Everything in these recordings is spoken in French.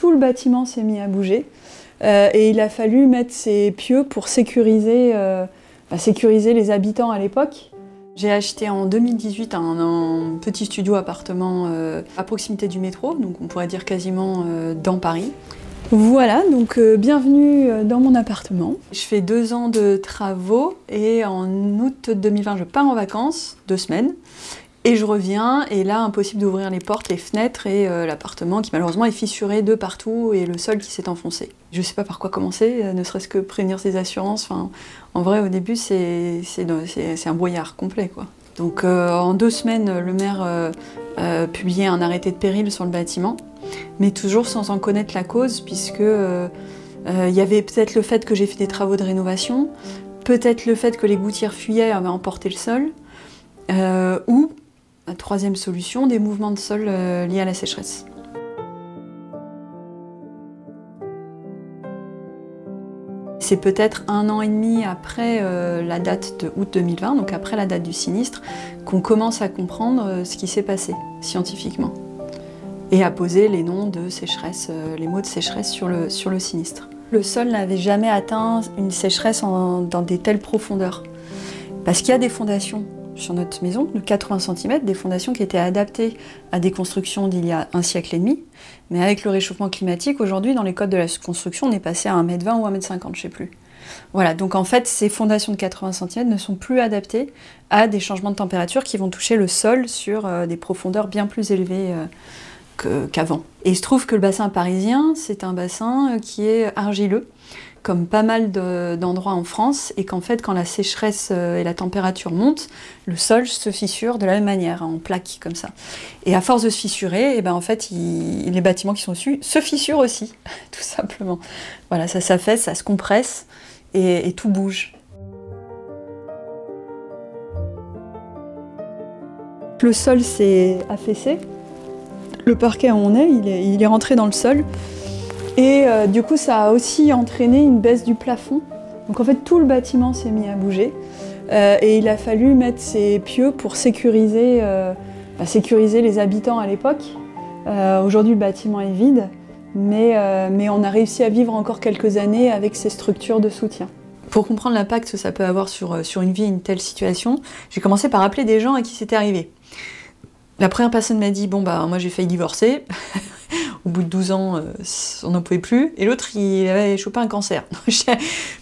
Tout le bâtiment s'est mis à bouger et il a fallu mettre ces pieux pour sécuriser les habitants à l'époque. J'ai acheté en 2018 un petit studio appartement à proximité du métro, donc on pourrait dire quasiment dans Paris. Voilà, donc bienvenue dans mon appartement. Je fais 2 ans de travaux et en août 2020 je pars en vacances, 2 semaines. Et je reviens, et là, impossible d'ouvrir les portes, les fenêtres, et l'appartement qui malheureusement est fissuré de partout, et le sol qui s'est enfoncé. Je sais pas par quoi commencer, ne serait-ce que prévenir ses assurances. Enfin, en vrai, au début, c'est un brouillard complet, quoi. Donc en 2 semaines, le maire publiait un arrêté de péril sur le bâtiment, mais toujours sans en connaître la cause, puisque y avait peut-être le fait que j'ai fait des travaux de rénovation, peut-être le fait que les gouttières fuyaient avaient emporté le sol, ou la troisième solution, des mouvements de sol liés à la sécheresse. C'est peut-être 1 an et demi après la date de août 2020, donc après la date du sinistre, qu'on commence à comprendre ce qui s'est passé scientifiquement et à poser les noms de sécheresse, les mots de sécheresse sur le sinistre. Le sol n'avait jamais atteint une sécheresse dans des telles profondeurs, parce qu'il y a des fondations sur notre maison de 80 cm, des fondations qui étaient adaptées à des constructions d'il y a 1 siècle et demi. Mais avec le réchauffement climatique, aujourd'hui, dans les codes de la construction, on est passé à 1,20 m ou 1,50 m, je sais plus. Voilà, donc en fait, ces fondations de 80 cm ne sont plus adaptées à des changements de température qui vont toucher le sol sur des profondeurs bien plus élevées qu'avant. Et il se trouve que le bassin parisien, c'est un bassin qui est argileux, comme pas mal d'endroits en France, et qu'en fait, quand la sécheresse et la température montent, le sol se fissure de la même manière, en plaques comme ça. Et à force de se fissurer, et ben en fait, les bâtiments qui sont dessus se fissurent aussi, tout simplement. Voilà, ça s'affaisse, ça se compresse, et tout bouge. Le sol s'est affaissé. Le parquet où on est, il est rentré dans le sol. Et du coup, ça a aussi entraîné une baisse du plafond. Donc en fait, tout le bâtiment s'est mis à bouger. Et il a fallu mettre ces pieux pour sécuriser les habitants à l'époque. Aujourd'hui, le bâtiment est vide, mais on a réussi à vivre encore quelques années avec ces structures de soutien. Pour comprendre l'impact que ça peut avoir sur une vie, une telle situation, j'ai commencé par appeler des gens à qui c'était arrivé. La première personne m'a dit « Bon, bah, moi j'ai failli divorcer. » Au bout de 12 ans, on n'en pouvait plus. Et l'autre, il avait chopé un cancer.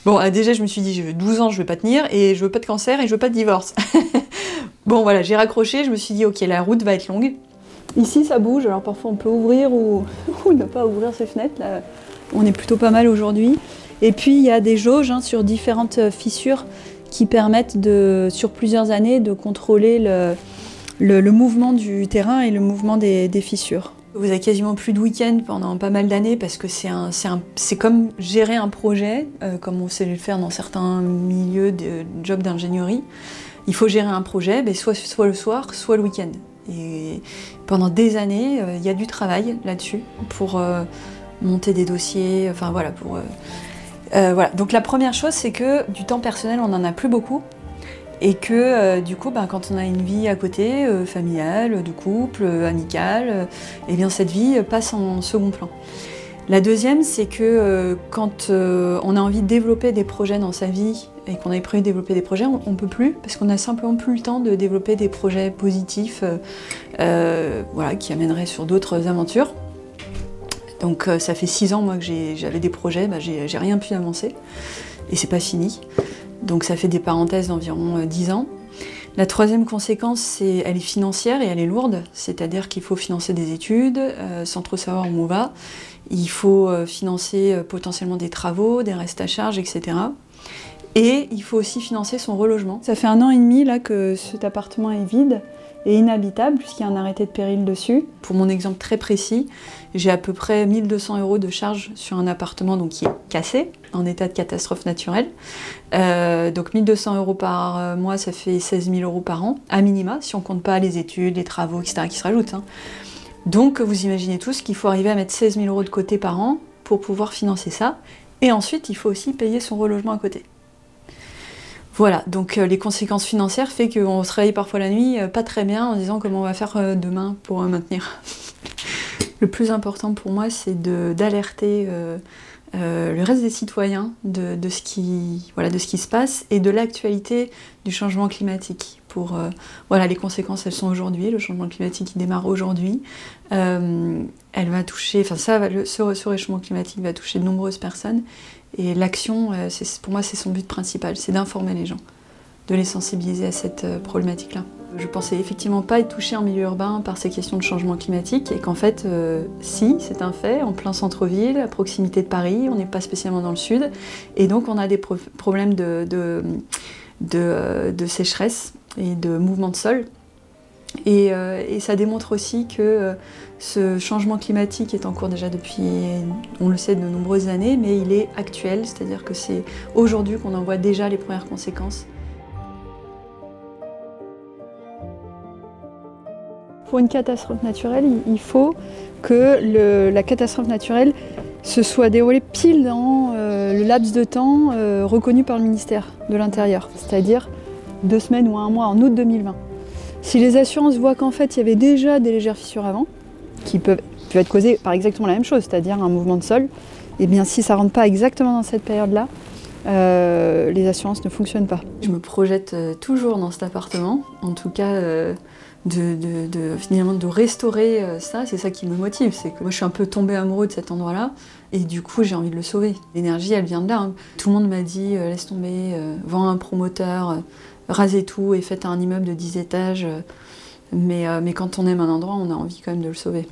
Bon, déjà, je me suis dit, 12 ans, je ne vais pas tenir, et je veux pas de cancer, et je veux pas de divorce. Bon, voilà, j'ai raccroché, je me suis dit, ok, la route va être longue. Ici, ça bouge, alors parfois on peut ouvrir ou ne pas ouvrir ses fenêtres. Là, on est plutôt pas mal aujourd'hui. Et puis, il y a des jauges sur différentes fissures qui permettent, sur plusieurs années, de contrôler le mouvement du terrain et le mouvement des fissures. Vous avez quasiment plus de week-end pendant pas mal d'années parce que c'est comme gérer un projet, comme on sait le faire dans certains milieux de jobs d'ingénierie. Il faut gérer un projet, soit le soir, soit le week-end. Et pendant des années, il y a du travail là-dessus pour monter des dossiers, enfin voilà. Voilà. Donc la première chose, c'est que du temps personnel, on n'en a plus beaucoup. Et que du coup, quand on a une vie à côté, familiale, de couple, amicale, eh bien cette vie passe en second plan. La deuxième, c'est que quand on a envie de développer des projets dans sa vie et qu'on avait prévu de développer des projets, on ne peut plus, parce qu'on n'a simplement plus le temps de développer des projets positifs voilà, qui amèneraient sur d'autres aventures. Donc ça fait 6 ans moi que j'avais des projets, j'ai rien pu avancer et c'est pas fini. Donc ça fait des parenthèses d'environ 10 ans. La troisième conséquence, elle est financière et elle est lourde, c'est-à-dire qu'il faut financer des études sans trop savoir où on va. Il faut financer potentiellement des travaux, des restes à charge, etc. Et il faut aussi financer son relogement. Ça fait 1 an et demi là, que cet appartement est vide et inhabitable puisqu'il y a un arrêté de péril dessus. Pour mon exemple très précis, j'ai à peu près 1 200 € de charges sur un appartement donc, qui est cassé, en état de catastrophe naturelle. Donc 1 200 € par mois, ça fait 16 000 € par an, à minima, si on ne compte pas les études, les travaux, etc. qui se rajoutent. Hein. Donc vous imaginez tous qu'il faut arriver à mettre 16 000 € de côté par an pour pouvoir financer ça. Et ensuite, il faut aussi payer son relogement à côté. Voilà, donc les conséquences financières fait qu'on se réveille parfois la nuit pas très bien en disant comment on va faire demain pour maintenir. Le plus important pour moi, c'est d'alerter le reste des citoyens de ce qui se passe et de l'actualité du changement climatique. Les conséquences, elles sont aujourd'hui, le changement climatique il démarre aujourd'hui. Elle va toucher, ce réchauffement climatique va toucher de nombreuses personnes et l'action, pour moi, c'est son but principal, c'est d'informer les gens, de les sensibiliser à cette problématique-là. Je pensais effectivement pas être touchée en milieu urbain par ces questions de changement climatique et qu'en fait, si, c'est un fait, en plein centre-ville, à proximité de Paris, on n'est pas spécialement dans le sud, et donc on a des problèmes de sécheresse et de mouvement de sol. Et ça démontre aussi que ce changement climatique est en cours déjà depuis, on le sait, de nombreuses années, mais il est actuel, c'est-à-dire que c'est aujourd'hui qu'on en voit déjà les premières conséquences. Pour une catastrophe naturelle, il faut que la catastrophe naturelle se soit déroulée pile dans le laps de temps reconnu par le ministère de l'Intérieur, c'est-à-dire 2 semaines ou 1 mois en août 2020. Si les assurances voient qu'en fait il y avait déjà des légères fissures avant, qui peuvent être causées par exactement la même chose, c'est-à-dire un mouvement de sol, et bien si ça ne rentre pas exactement dans cette période-là, les assurances ne fonctionnent pas. Je me projette toujours dans cet appartement, en tout cas finalement de restaurer ça, c'est ça qui me motive, c'est que moi je suis un peu tombée amoureuse de cet endroit-là et du coup j'ai envie de le sauver. L'énergie elle vient de là, hein. Tout le monde m'a dit laisse tomber, vends un promoteur, rasez tout et faites un immeuble de 10 étages, mais quand on aime un endroit on a envie quand même de le sauver.